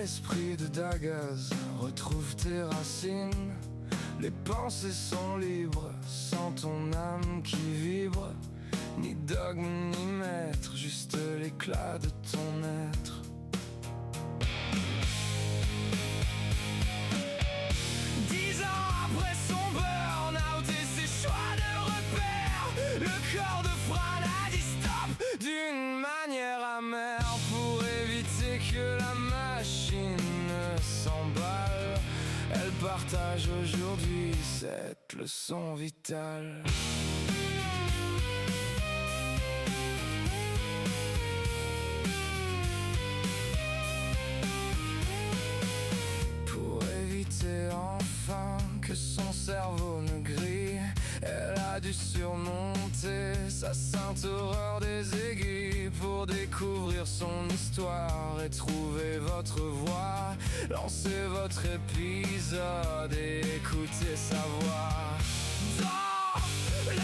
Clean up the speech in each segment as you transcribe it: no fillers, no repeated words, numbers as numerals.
esprit de Dagaz, retrouve tes racines. Les pensées sont libres, sans ton âme qui vibre. Ni dogme ni maître, juste l'éclat de ton être. Dix ans après son burn-out et ses choix de repères, le corps de Fran a dit stop d'une manière amère pour éviter que la machine ne s'emballe. Elle partage aujourd'hui cette leçon vitale. Pour éviter enfin que son cerveau ne grille, elle a dû surmonter sa sainte horreur des aiguilles pour découvrir son histoire et trouver votre voix. Lancez votre épisode et écoutez sa voix. Dans le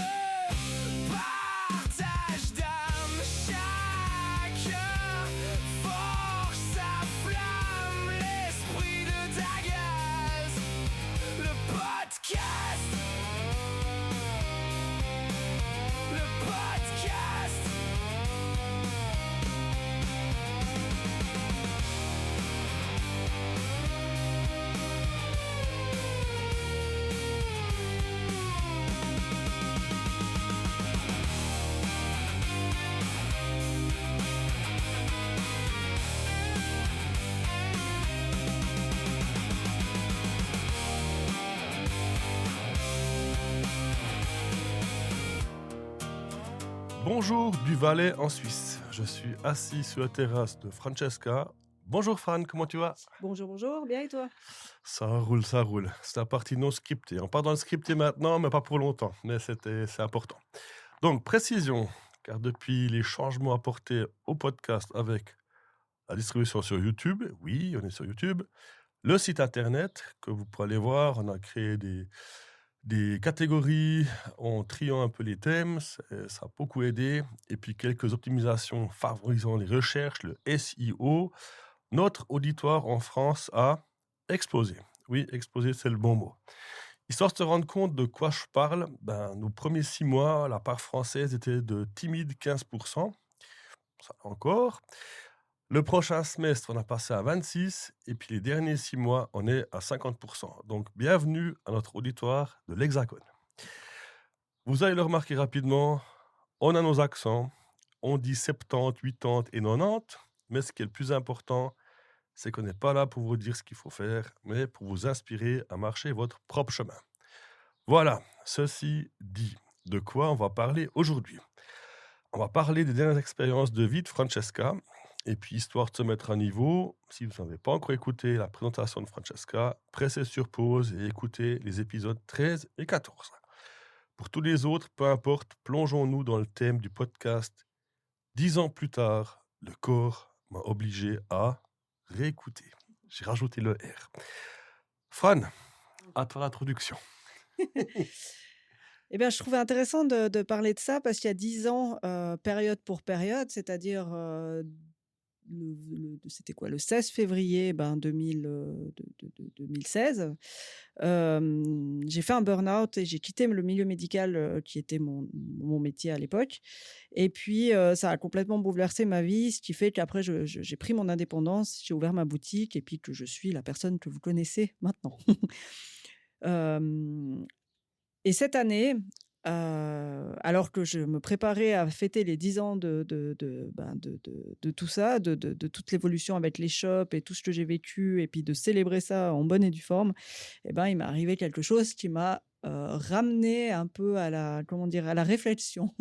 partage d'âme, chacun forge sa flamme, l'esprit de Dagaz, le podcast. Le podcast. Bonjour du Valais en Suisse. Je suis assis sur la terrasse de Francesca. Bonjour Fran, comment tu vas? Bonjour, bien et toi? Ça roule, ça roule. C'est la partie non scriptée. On part dans le scripté maintenant, mais pas pour longtemps. Mais c'est important. Donc, précision, car depuis les changements apportés au podcast avec la distribution sur YouTube, oui, on est sur YouTube, le site internet, que vous pourrez aller voir, on a créé des catégories, en triant un peu les thèmes, ça a beaucoup aidé. Et puis quelques optimisations favorisant les recherches, le SEO. Notre auditoire en France a explosé. Oui, explosé, c'est le bon mot. Histoire de se rendre compte de quoi je parle, nos premiers 6 mois, la part française était de timide 15%. Ça encore. Le prochain semestre, on a passé à 26%, et puis les derniers 6 mois, on est à 50%. Donc, bienvenue à notre auditoire de l'Hexagone. Vous allez le remarquer rapidement, on a nos accents, on dit 70, 80 et 90, mais ce qui est le plus important, c'est qu'on n'est pas là pour vous dire ce qu'il faut faire, mais pour vous inspirer à marcher votre propre chemin. Voilà, ceci dit, de quoi on va parler aujourd'hui? On va parler des dernières expériences de vie de Francesca. Et puis, histoire de se mettre à niveau, si vous n'avez pas encore écouté la présentation de Francesca, pressez sur pause et écoutez les épisodes 13 et 14. Pour tous les autres, peu importe, plongeons-nous dans le thème du podcast. 10 ans plus tard, le corps m'a obligé à réécouter. J'ai rajouté le R. Fran, à toi l'introduction. Eh bien, je trouvais intéressant de parler de ça parce qu'il y a 10 ans, période pour période, c'est-à-dire c'était quoi? Le 16 février 2016. J'ai fait un burn-out et j'ai quitté le milieu médical qui était mon métier à l'époque. Et puis, ça a complètement bouleversé ma vie, ce qui fait qu'après, j'ai pris mon indépendance, j'ai ouvert ma boutique et puis que je suis la personne que vous connaissez maintenant. Et cette année, alors que je me préparais à fêter les 10 ans de tout ça, de toute l'évolution avec les shops et tout ce que j'ai vécu et puis de célébrer ça en bonne et due forme, il m'est arrivé quelque chose qui m'a ramené un peu à la réflexion.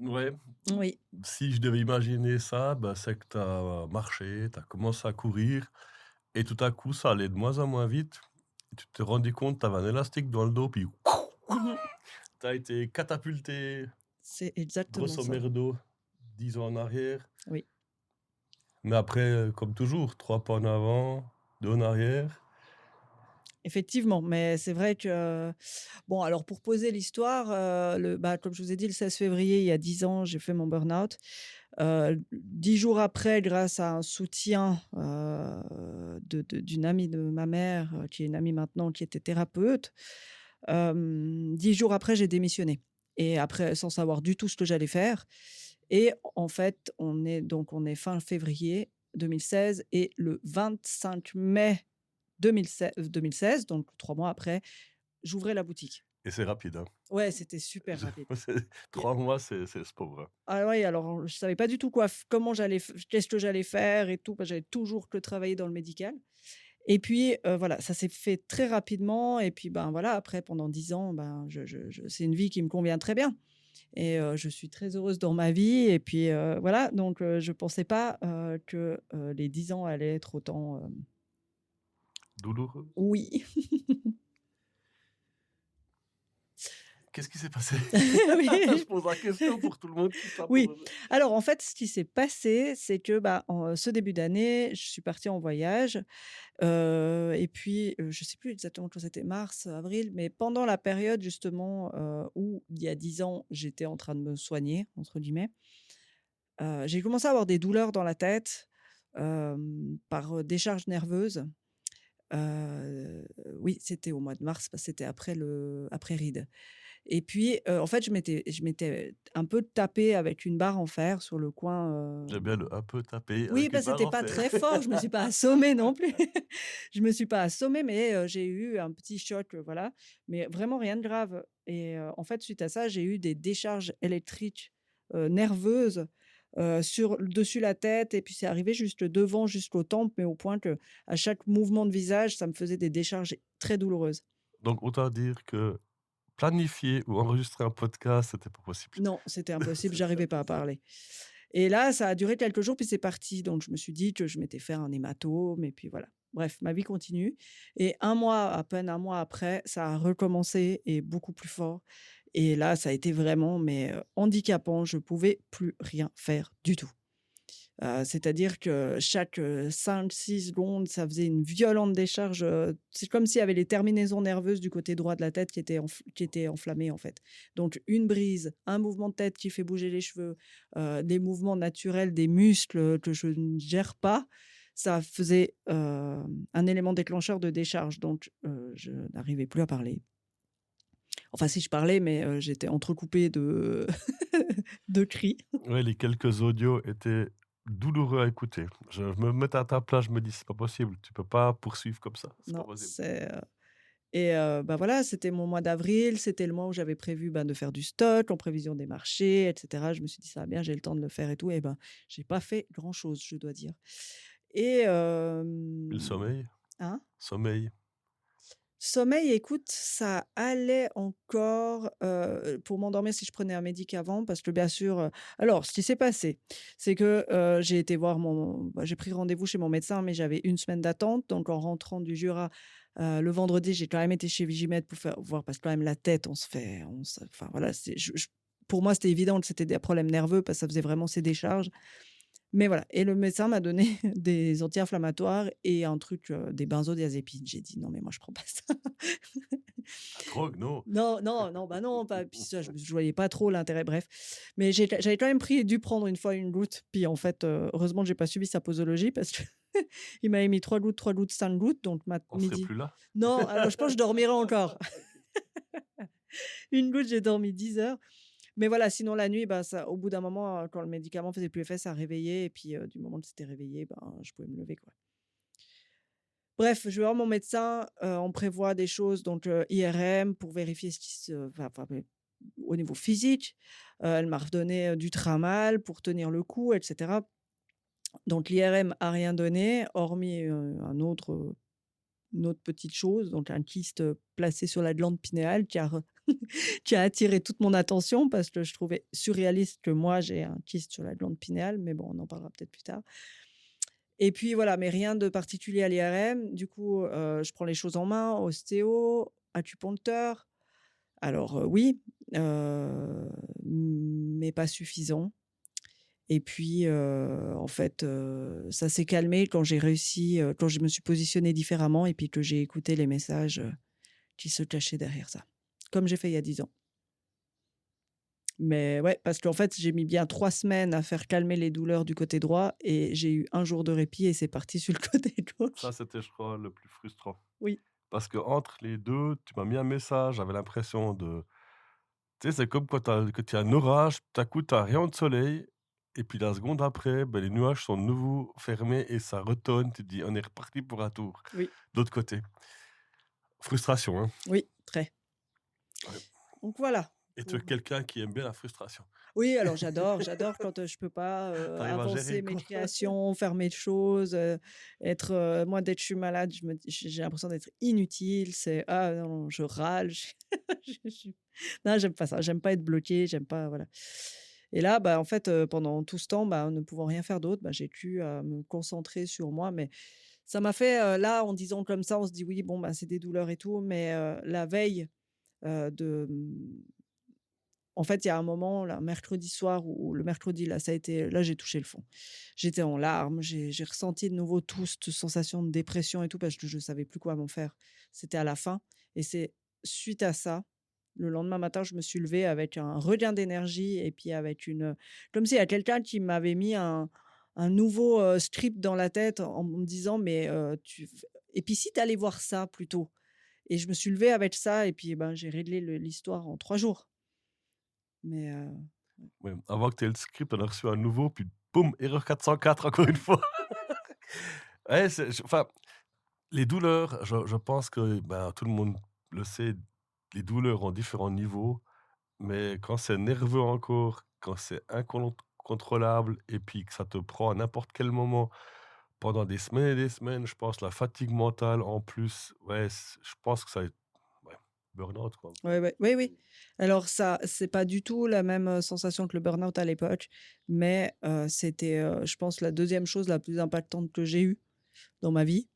Ouais. Oui. Si je devais imaginer ça, c'est que tu as marché, tu as commencé à courir et tout à coup, ça allait de moins en moins vite. Et tu t'es rendu compte, tu avais un élastique dans le dos, puis tu as été catapulté, C'est exactement grosso ça. merdo, 10 ans en arrière. Oui. Mais après, comme toujours, 3 pas en avant, 2 en arrière. effectivement, mais c'est vrai que bon, alors pour poser l'histoire, comme je vous ai dit, le 16 février, il y a 10 ans, j'ai fait mon burn-out. 10 jours après, grâce à un soutien, d'une amie de ma mère, qui est une amie maintenant, qui était thérapeute, 10 jours après, j'ai démissionné et après sans savoir du tout ce que j'allais faire et en fait, on est fin février 2016 et le 25 mai 2016, donc 3 mois après, j'ouvrais la boutique. Et c'est rapide, hein. Ouais, c'était super rapide. C'est 3 mois, c'est pauvre, hein. Ah ouais, alors je savais pas du tout comment qu'est-ce que j'allais faire et tout, parce que j'avais toujours que travaillé dans le médical et puis, voilà, ça s'est fait très rapidement et puis, ben, voilà, après pendant 10 ans, ben, je c'est une vie qui me convient très bien et je suis très heureuse dans ma vie et puis, voilà, donc je pensais pas, que, les 10 ans allaient être autant, Douloureux? oui. Qu'est-ce qui s'est passé? Je Oui. pose la question pour tout le monde qui sera Oui. posé. Alors, en fait, ce qui s'est passé, c'est que, bah, en ce début d'année, je suis partie en voyage, et puis, je sais plus exactement quand c'était, mars, avril, mais pendant la période justement, où il y a 10 ans, j'étais en train de «me soigner» entre guillemets, j'ai commencé à avoir des douleurs dans la tête, par, décharge nerveuse. Oui, c'était au mois de mars, parce que c'était après Ride. Et puis, en fait, je m'étais un peu tapée avec une barre en fer sur le coin, J'aime bien le un peu tapé oui, avec une bah, barre c'était en pas fer. très fort, je me suis pas assommée non plus. Je me suis pas assommée, mais j'ai eu un petit choc, voilà, mais vraiment rien de grave et en fait, suite à ça, j'ai eu des décharges électriques, nerveuses, dessus la tête et puis c'est arrivé juste devant, jusqu'aux tempes, mais au point que à chaque mouvement de visage, ça me faisait des décharges très douloureuses. Donc autant dire que planifier ou enregistrer un podcast, c'était pas possible. Non, c'était impossible, C'était j'arrivais pas à impossible. parler. Et là, ça a duré quelques jours, puis c'est parti. Donc je me suis dit que je m'étais fait un hématome et puis voilà. Bref, ma vie continue et à peine un mois après, ça a recommencé et beaucoup plus fort et là, ça a été vraiment handicapant. Je pouvais plus rien faire du tout. C'est-à-dire que chaque, 5-6 secondes, ça faisait une violente décharge, c'est comme s'il y avait les terminaisons nerveuses du côté droit de la tête qui étaient enflammées, en fait. Donc une brise, un mouvement de tête qui fait bouger les cheveux, des mouvements naturels des muscles, que je ne gère pas, ça faisait, un élément déclencheur de décharge. Donc je n'arrivais plus à parler. Enfin si, je parlais, mais j'étais entrecoupée de de cris. Ouais, les quelques audios étaient douloureux à écouter. Je me mettais à ta place, je me dis: «C'est pas possible, tu peux pas poursuivre comme ça, c'est pas Non, possible». bah, voilà, c'était mon mois d'avril, c'était le mois où j'avais prévu, ben, de faire du stock en prévision des marchés et cetera. Je me suis dit: «Ça va bien, j'ai le temps de le faire et tout» et ben, j'ai pas fait grand-chose, je dois dire et Et le sommeil? hein? Sommeil. Sommeil, écoute, ça allait encore, pour m'endormir si je prenais un médicament parce que bien sûr, alors ce qui s'est passé, c'est que, j'ai pris rendez-vous chez mon médecin, mais j'avais une semaine d'attente. Donc en rentrant du Jura, le vendredi, j'ai quand même été chez Vigimed pour faire voir parce que quand même la tête, enfin voilà, c'est je pour moi, c'était évident que c'était des problèmes nerveux parce que ça faisait vraiment ces décharges. Mais voilà et le médecin m'a donné des anti-inflammatoires et un truc, des benzodiazépines. J'ai dit: «Non mais moi je prends pas ça». La drogue, non. Non, non, non, bah, non, pas puis ça, je voyais pas trop l'intérêt, bref. Mais j'avais quand même dû prendre une fois une goutte, puis en fait, heureusement que j'ai pas suivi sa posologie parce que il m'avait mis 3 gouttes, 5 gouttes, donc On serait midi. plus là. Non, alors je pense que je dormirai encore. Une goutte, j'ai dormi 10 heures. Mais voilà, sinon la nuit, bah, ça au bout d'un moment, quand le médicament faisait plus effet, ça réveillait et puis, du moment que c'était réveillé, ben, je pouvais me lever, quoi. Bref, je vais voir mon médecin, on prévoit des choses donc IRM pour vérifier ce qui se enfin, au niveau physique. Elle m'a redonné, du Tramal pour tenir le coup et cetera. Donc l'IRM a rien donné hormis, une autre petite chose, donc un kyste, placé sur la glande pinéale qui a attiré toute mon attention parce que je trouvais surréaliste que moi j'ai un kyste sur la glande pinéale, mais bon, on en parlera peut-être plus tard. Et puis voilà, mais rien de particulier à l'IRM. Du coup, je prends les choses en main, ostéo, acupuncteur. Alors, oui, mais pas suffisant Et puis, en fait, ça s'est calmé quand j'ai réussi, quand je me suis positionnée différemment et puis que j'ai écouté les messages, qui se cachaient derrière ça, comme j'ai fait il y a 10 ans. Mais ouais, parce qu'en fait, j'ai mis bien 3 semaines à faire calmer les douleurs du côté droit et j'ai eu un jour de répit et c'est parti sur le côté Ça, gauche. c'était, je crois, le plus frustrant. Oui, Parce que entre les 2, tu m'as mis un message, j'avais l'impression de tu sais, c'est comme quand tu as un orage, tout à coup, tu as rien de soleil et puis la seconde après, les nuages sont de nouveau fermés et ça retonne. Tu te dis: «On est reparti pour un tour». oui, De l'autre côté. Frustration, hein? oui, très. Ouais. Donc voilà. Et tu es Pour quelqu'un qui aime bien la frustration. Oui, alors j'adore quand, je peux pas, Tu arrives à avancer gérer, mes quoi. créations, faire mes choses, être, moi, dès que je suis malade, j'ai l'impression d'être inutile. C'est: «Ah non, je râle, je suis» non, j'aime pas ça, j'aime pas être bloquée, j'aime pas voilà. Et là, en fait, pendant tout ce temps, ne pouvant rien faire d'autre, j'ai pu, me concentrer sur moi. Mais ça m'a fait, là, en disant comme ça, on se dit: «Oui, bon, c'est des douleurs et tout», mais la veille, de, en fait, il y a un moment, là, mercredi soir ou le mercredi, là, ça a été là, j'ai touché le fond. J'étais en larmes, j'ai ressenti de nouveau tout cette sensation de dépression et tout parce que je savais plus quoi m'en faire. C'était à la fin et c'est suite à ça, le lendemain matin, je me suis levée avec un regain d'énergie et puis avec comme s'il y a quelqu'un qui m'avait mis un nouveau, script dans la tête en me disant: «Mais, tu f et puis si tu allais voir ça plutôt?» Et je me suis levée avec ça et puis, j'ai réglé l'histoire en 3 jours. Mais, Ouais, avant que tu aies le script, on a reçu un nouveau, puis boum, erreur 404 encore une fois. Ouais, enfin, les douleurs, je pense que, tout le monde le sait, les douleurs ont différents niveaux, mais quand c'est nerveux encore, quand c'est incontrôlable et puis que ça te prend à n'importe quel moment pendant des semaines et des semaines, je pense la fatigue mentale en plus, ouais, je pense que ça ouais, burn-out, quoi. ouais, ouais, oui, oui. Alors ça, c'est pas du tout la même, sensation que le burn-out à l'époque, mais, c'était, je pense la deuxième chose la plus impactante que j'ai eue dans ma vie.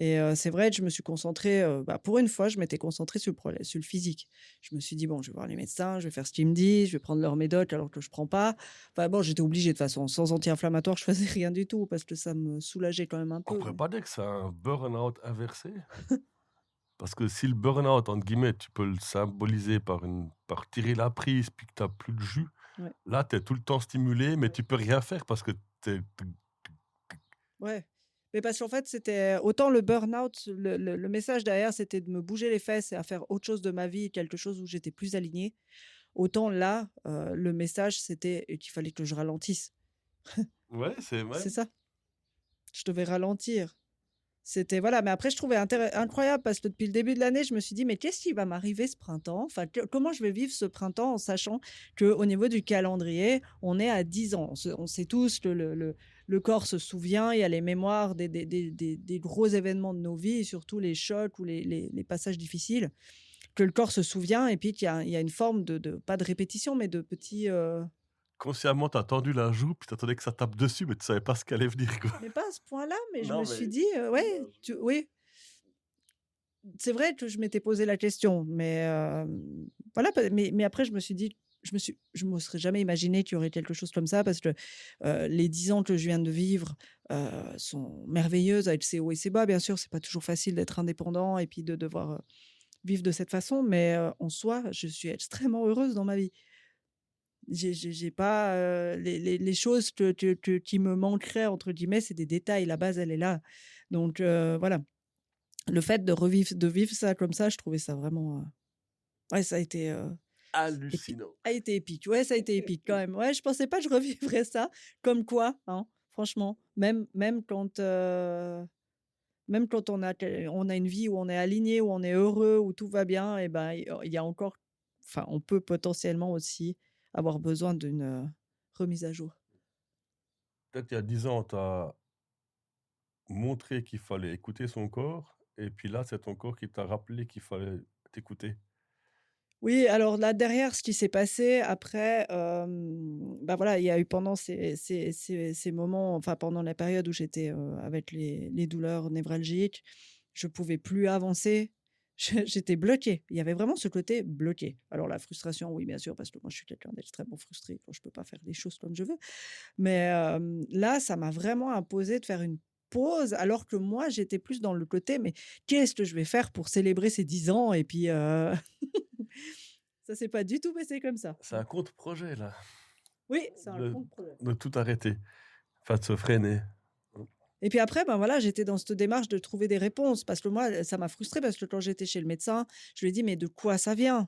Et c'est vrai que je me suis concentrée, pour une fois, je m'étais concentrée sur le physique. Je me suis dit: «Bon, je vais voir les médecins, je vais faire ce qu'ils me disent, je vais prendre leur médoc alors que je prends pas». Enfin bon, j'étais obligée de toute façon. Sans anti-inflammatoire, je faisais rien du tout parce que ça me soulageait quand même un On peu, pourrait mais pas dire que c'est un burn-out inversé? Parce que si le burn-out, entre guillemets, tu peux le symboliser par tirer la prise, puis que tu as plus de jus, ouais. là, tu es tout le temps stimulé, mais tu peux rien faire parce que tu Ouais, mais parce qu'en fait, c'était autant le burn-out, le message derrière, c'était de me bouger les fesses et à faire autre chose de ma vie, quelque chose où j'étais plus alignée. Autant là, le message, c'était qu'il fallait que je ralentisse. ouais, c'est ouais. C'est ça, je devais ralentir. C'était voilà, mais après je trouvais incroyable parce que depuis le début de l'année, je me suis dit: «Mais qu'est-ce qui va m'arriver ce printemps? Enfin, comment je vais vivre ce printemps en sachant qu'au niveau du calendrier, on est à 10 ans?» On sait tous que le corps se souvient, il y a les mémoires des gros événements de nos vies et surtout les chocs ou les passages difficiles, que le corps se souvient et puis qu'il y a une forme de pas de répétition, mais de petits, Consciemment, tu as tendu la joue, puis tu attendais que ça tape dessus, mais tu savais pas ce qu'allait venir, quoi. mais pas à ce point-là, mais je Non, me suis mais dit, ouais, oui. C'est vrai que je m'étais posé la question, mais voilà, mais après je me suis dit je me serais jamais imaginé qu'il y aurait quelque chose comme ça parce que, les 10 ans que je viens de vivre, sont merveilleuses avec ses hauts et ses bas. Bien sûr, c'est pas toujours facile d'être indépendant et puis de devoir, vivre de cette façon, mais en soi, je suis extrêmement heureuse dans ma vie. J'ai pas, les choses qui me «manqueraient» entre guillemets, c'est des détails. La base, elle est là. Donc voilà. Le fait de vivre ça comme ça, je trouvais ça vraiment, ouais, ça a été, hallucinant. épique. Ouais, ça a été épique quand même. Ouais, je pensais pas que je revivrais ça. Comme quoi, hein, franchement, même quand on a une vie où on est aligné, où on est heureux, où tout va bien et il y a encore enfin, on peut potentiellement aussi avoir besoin d'une, remise à jour. Peut-être il y a 10 ans, tu as montré qu'il fallait écouter son corps et puis là, c'est ton corps qui t'a rappelé qu'il fallait t'écouter. Oui, alors là, derrière, ce qui s'est passé après, voilà, il y a eu pendant ces moments, enfin, pendant la période où j'étais, avec les douleurs névralgiques, je pouvais plus avancer. j'étais bloquée. Il y avait vraiment ce côté bloqué. Alors la frustration, oui, bien sûr, parce que moi, je suis quelqu'un d'extrêmement frustré quand je peux pas faire les choses comme je veux. Mais là, ça m'a vraiment imposé de faire une pause, alors que moi, j'étais plus dans le côté: «Mais qu'est-ce que je vais faire pour célébrer ces 10 ans?» et puis, ça s'est pas du tout passé comme ça. C'est un contre-projet, là, Oui, c'est un de contre-projet. de tout arrêter, enfin de se freiner. Et puis après, ben voilà, j'étais dans cette démarche de trouver des réponses parce que moi, ça m'a frustrée parce que quand j'étais chez le médecin, je lui ai dit: «Mais de quoi ça vient?»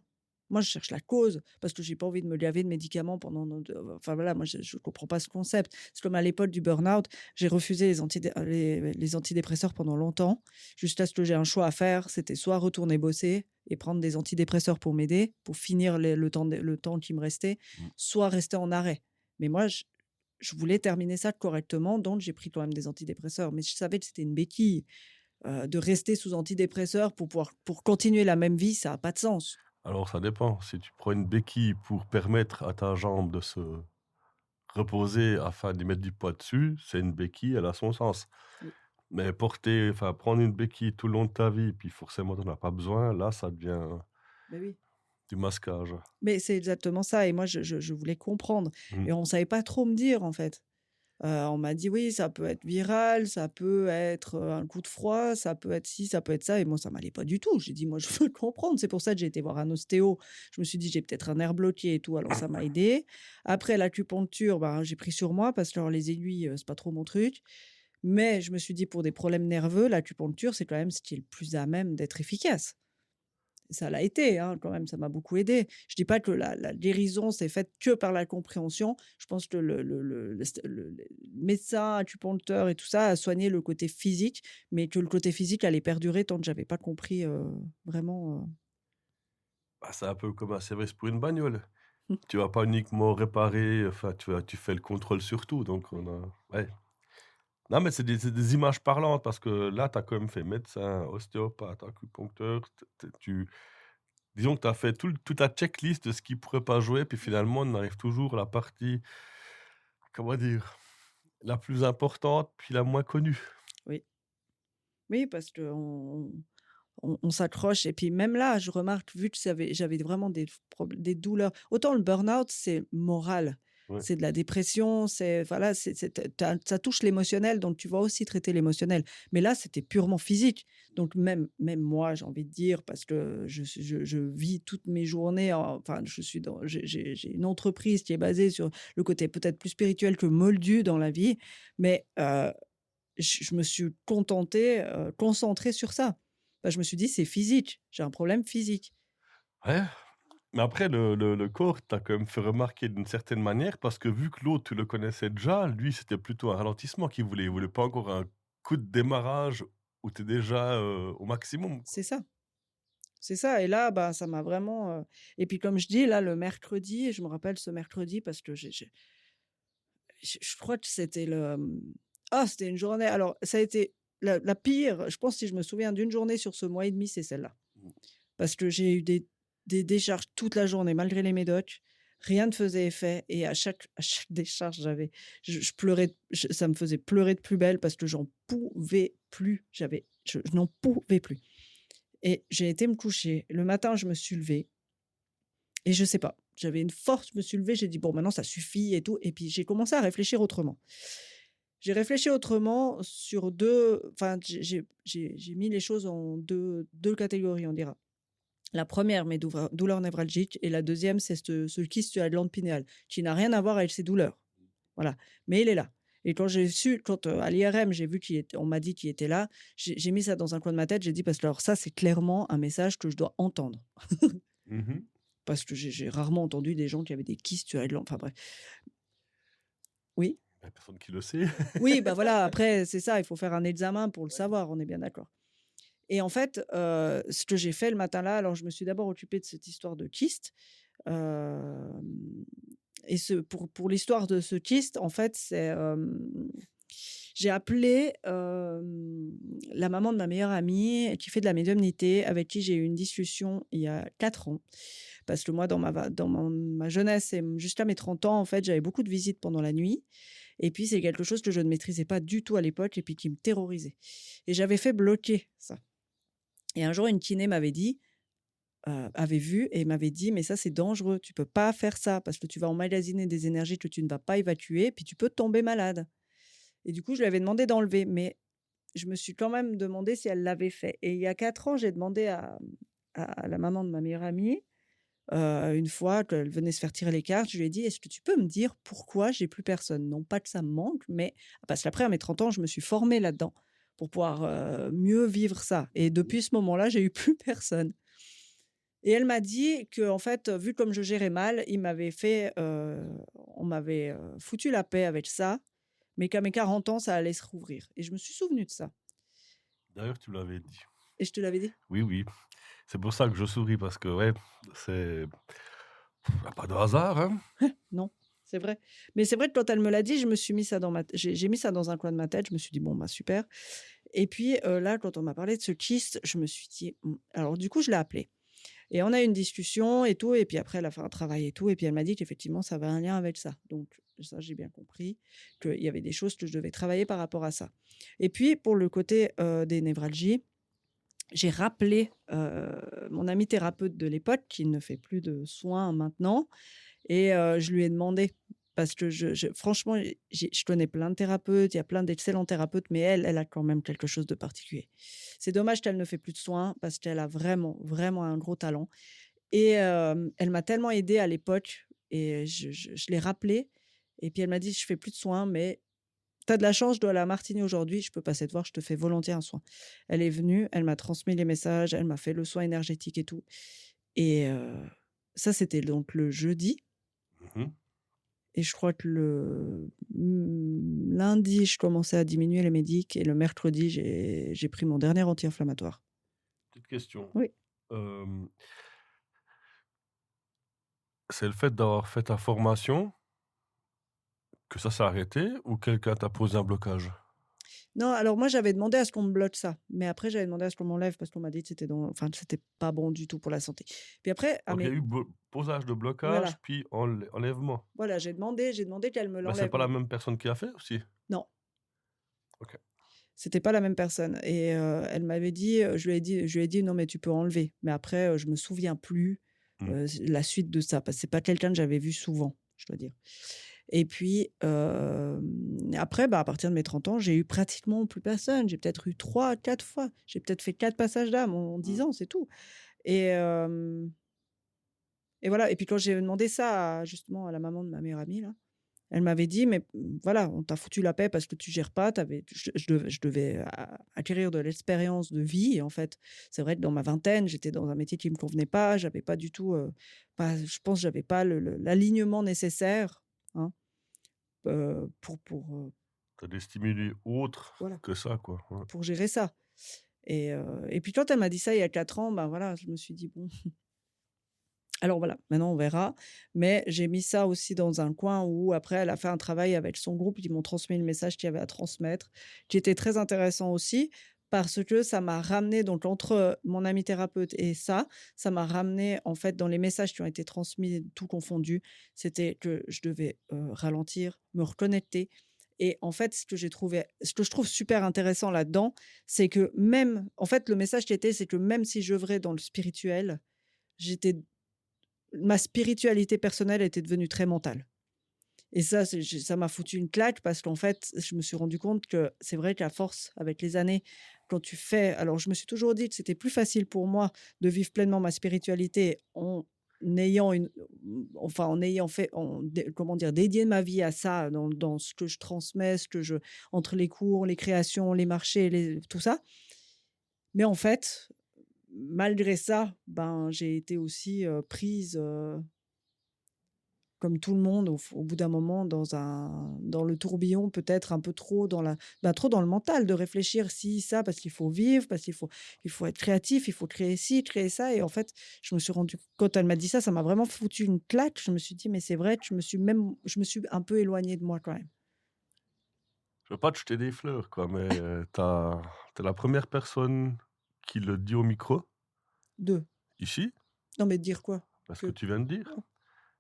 Moi, je cherche la cause parce que j'ai pas envie de me gaver de médicaments pendant enfin voilà, moi je comprends pas ce concept. C'est comme à l'époque du burn-out, j'ai refusé les antidépresseurs pendant longtemps, jusqu'à ce que j'ai un choix à faire, c'était soit retourner bosser et prendre des antidépresseurs pour m'aider, pour finir le temps qui me restait, Mmh. soit rester en arrêt. Mais moi, je voulais terminer ça correctement, donc j'ai pris quand même des antidépresseurs. Mais je savais que c'était une béquille, de rester sous antidépresseurs pour continuer la même vie, ça a pas de sens. Alors ça dépend, si tu prends une béquille pour permettre à ta jambe de se reposer afin d'y mettre du poids dessus, c'est une béquille, elle a son sens. Oui. Mais prendre une béquille tout le long de ta vie, puis forcément tu en as pas besoin, là ça devient Mais oui. du masquage. Mais c'est exactement ça et moi je voulais comprendre Mmh. et on savait pas trop me dire, en fait. On m'a dit: «Oui, ça peut être viral, ça peut être, un coup de froid, ça peut être ci, ça peut être ça» et moi ça m'allait pas du tout. J'ai dit: «Moi, je veux comprendre». C'est pour ça que j'ai été voir un ostéo. Je me suis dit: «J'ai peut-être un nerf bloqué et tout», alors ça m'a aidé. Après l'acupuncture, ben, j'ai pris sur moi parce que alors les aiguilles, c'est pas trop mon truc. Mais je me suis dit: «Pour des problèmes nerveux, l'acupuncture, c'est quand même ce qui est le plus à même d'être efficace». Ça l'a été, hein, quand même, ça m'a beaucoup aidé. Je dis pas que la guérison s'est faite que par la compréhension. Je pense que le médecin, acupuncteur et tout ça a soigné le côté physique, mais que le côté physique allait perdurer tant que j'avais pas compris, vraiment, Bah, c'est un peu comme un service pour une bagnole. Tu vas pas uniquement réparer, enfin tu fais le contrôle sur tout, donc on a ouais. Non, mais c'est des images parlantes parce que là, tu as quand même fait médecin, ostéopathe, acupuncteur, disons que tu as fait toute la checklist de ce qui pourrait pas jouer, puis finalement, on arrive toujours à la partie, comment dire? La plus importante, puis la moins connue. oui. Oui, parce qu'on s'accroche et puis même là, je remarque, vu que j'avais vraiment des douleurs autant le burn-out, c'est moral, Ouais. c'est de la dépression, c'est voilà, ça touche l'émotionnel, donc tu vas aussi traiter l'émotionnel. Mais là, c'était purement physique. Donc même moi, j'ai envie de dire, parce que je vis toutes mes journées enfin, je suis dans j'ai une entreprise qui est basée sur le côté peut-être plus spirituel que moldu dans la vie, mais je me suis concentrée sur ça. Bah, je me suis dit: «C'est physique, j'ai un problème physique». Ouais, mais après le corps t'a quand même fait remarquer d'une certaine manière parce que vu que l'autre, tu le connaissais déjà, lui, c'était plutôt un ralentissement qu'il voulait. Il voulait pas encore un coup de démarrage où tu es déjà, au maximum, quoi. C'est ça, c'est ça et là, bah, ça m'a vraiment, et puis comme je dis, là, le mercredi, je me rappelle ce mercredi parce que je crois que c'était c'était une journée alors ça a été la pire, je pense si je me souviens d'une journée sur ce mois et demi, c'est celle-là. Mmh. Parce que j'ai eu des décharges toute la journée malgré les médocs. Rien ne faisait effet et à chaque décharge, je pleurais, ça me faisait pleurer de plus belle parce que j'en pouvais plus. Je n'en pouvais plus et j'ai été me coucher. Le matin, je me suis levée et je sais pas, j'avais une force, je me suis levée, j'ai dit: «Bon, maintenant ça suffit et tout» et puis j'ai commencé à réfléchir autrement. J'ai réfléchi autrement sur 2 enfin, j'ai mis les choses en deux catégories, on dira. La première, mes douleurs névralgiques et la deuxième, c'est ce kyste sur la glande pinéale, qui n'a rien à voir avec ces douleurs. Voilà, mais il est là et quand, à l'IRM, j'ai vu on m'a dit qu'il était là, j'ai mis ça dans un coin de ma tête, j'ai dit: «Parce que alors ça, c'est clairement un message que je dois entendre». Mmh. Parce que j'ai rarement entendu des gens qui avaient des kystes sur la glande, enfin bref. Oui? Il y a personne qui le sait. Oui, bah, voilà, après, c'est ça, il faut faire un examen pour le savoir, on est bien d'accord. Et en fait, ce que j'ai fait le matin-là, alors je me suis d'abord occupée de cette histoire de kyste, hem et pour l'histoire de ce kyste, en fait, j'ai appelé, la maman de ma meilleure amie qui fait de la médiumnité, avec qui j'ai eu une discussion il y a 4 ans. Parce que moi, dans ma jeunesse et jusqu'à mes 30 ans, en fait, j'avais beaucoup de visites pendant la nuit et puis c'est quelque chose que je ne maîtrisais pas du tout à l'époque et puis qui me terrorisait et j'avais fait bloquer ça. Et un jour, une kiné avait vu et m'avait dit: «Mais ça, c'est dangereux, tu peux pas faire ça parce que tu vas emmagasiner des énergies que tu ne vas pas évacuer, puis tu peux tomber malade». Et du coup, je lui avais demandé d'enlever, mais je me suis quand même demandé si elle l'avait fait. Et il y a 4 ans, j'ai demandé à la maman de ma meilleure amie, une fois qu'elle venait se faire tirer les cartes, je lui ai dit: «Est-ce que tu peux me dire pourquoi j'ai plus personne?» Non pas que ça me manque, mais parce qu'après à mes 30 ans, je me suis formée là-dedans pour pouvoir, mieux vivre ça et depuis ce moment-là, j'ai eu plus personne. Et elle m'a dit que en fait, vu comme je gérais mal, on m'avait, foutu la paix avec ça, mais qu'à mes 40 ans, ça allait se rouvrir et je me suis souvenue de ça D'ailleurs, tu l'avais dit. et je te l'avais dit? Oui, oui. C'est pour ça que je souris parce que, ouais, c'est y a pas de hasard, hein. Non, c'est vrai. Mais c'est vrai que quand elle me l'a dit, je me suis mis ça dans j'ai mis ça dans un coin de ma tête, je me suis dit: «Bon, bah, super» et puis, là, quand on m'a parlé de ce kyste, je me suis dit: «Mmh». Alors du coup, je l'ai appelée et on a eu une discussion et tout et puis après elle a fait un travail et tout et puis elle m'a dit qu'effectivement ça avait un lien avec ça. Donc ça, j'ai bien compris qu'il y avait des choses que je devais travailler par rapport à ça et puis pour le côté, des névralgies, j'ai rappelé, mon ami thérapeute de l'époque qui ne fait plus de soins maintenant et je lui ai demandé parce que je franchement, je connais plein de thérapeutes, il y a plein d'excellents thérapeutes, mais elle a quand même quelque chose de particulier. C'est dommage qu'elle ne fait plus de soins parce qu'elle a vraiment, vraiment un gros talent et elle m'a tellement aidée à l'époque et je l'ai rappelée et puis elle m'a dit: «Je fais plus de soins, mais tu as de la chance, je dois aller à Martigny aujourd'hui, je peux passer te voir, je te fais volontiers un soin». Elle est venue, elle m'a transmis les messages, elle m'a fait le soin énergétique et tout et ça, c'était donc le jeudi Mmh. et je crois que lundi, je commençais à diminuer les médics et le mercredi, j'ai pris mon dernier anti-inflammatoire. Petite question. Oui. Hem, c'est le fait d'avoir fait ta formation que ça s'est arrêté ou quelqu'un t'a posé un blocage? Non, alors moi, j'avais demandé à ce qu'on me bloque ça, mais après j'avais demandé à ce qu'on m'enlève parce qu'on m'a dit que c'était pas bon du tout pour la santé. Puis après Donc il y a eu posage de blocage, voilà, puis enlèvement. voilà, j'ai demandé qu'elle me Bah, c'est l'enlève pas la moi. même personne qui a fait aussi? Non, OK. c'était pas la même personne et elle m'avait dit, je lui ai dit: «Non mais tu peux enlever». Mais après, je me souviens plus, Mmh. la suite de ça parce que c'est pas quelqu'un que j'avais vu souvent, je dois dire. Et puis, après, bah, à partir de mes 30 ans, j'ai eu pratiquement plus personne. J'ai peut-être eu 3, 4 fois. J'ai peut-être fait 4 passages d'âme en 10 Mmh. ans, c'est tout. Et et voilà et puis quand j'ai demandé ça à justement à la maman de ma meilleure amie là, elle m'avait dit: «Mais voilà, on t'a foutu la paix parce que tu gères pas, je devais acquérir de l'expérience de vie» et en fait, c'est vrai que dans ma vingtaine, j'étais dans un métier qui me convenait pas. J'avais pas du tout, pas je pense j'avais pas l'alignement nécessaire, hein, pour Tu des stimuli autres voilà, que ça, quoi, ouais. pour gérer ça et puis quand elle m'a dit ça il y a 4 ans, ben, voilà, je me suis dit: «Bon, alors voilà, maintenant on verra». Mais j'ai mis ça aussi dans un coin où après elle a fait un travail avec son groupe, ils m'ont transmis le message qu'il y avait à transmettre, qui était très intéressant aussi parce que ça m'a ramené donc entre, mon ami thérapeute et ça m'a ramené en fait dans les messages qui ont été transmis, tout confondu, c'était que je devais, ralentir, me reconnecter et en fait ce que je trouve super intéressant là-dedans, c'est que même en fait le message qui était, c'est que même si j'œuvrais dans le spirituel, j'étais ma spiritualité personnelle était devenue très mentale et ça, ça m'a foutu une claque parce qu'en fait, je me suis rendu compte que c'est vrai qu'à force, avec les années, quand tu fais alors je me suis toujours dit que c'était plus facile pour moi de vivre pleinement ma spiritualité en ayant enfin, en ayant fait comment dire? Dédié ma vie à ça, dans ce que je transmets, ce que je entre les cours, les créations, les marchés, tout ça. Mais en fait, malgré ça, ben, j'ai été aussi, prise, comme tout le monde au bout d'un moment dans le tourbillon, peut-être un peu trop trop dans le mental de réfléchir ci, ça, parce qu'il faut vivre, parce qu'il faut être créatif, il faut créer ci, créer ça et en fait, je me suis rendu quand elle m'a dit ça, ça m'a vraiment foutu une claque. Je me suis dit: «Mais c'est vrai que je me suis un peu éloignée de moi quand même». Je veux pas te jeter des fleurs, quoi, mais tu la première personne qui le dit au micro, 2. ici, Non mais dire quoi? parce que Que tu viens de dire non,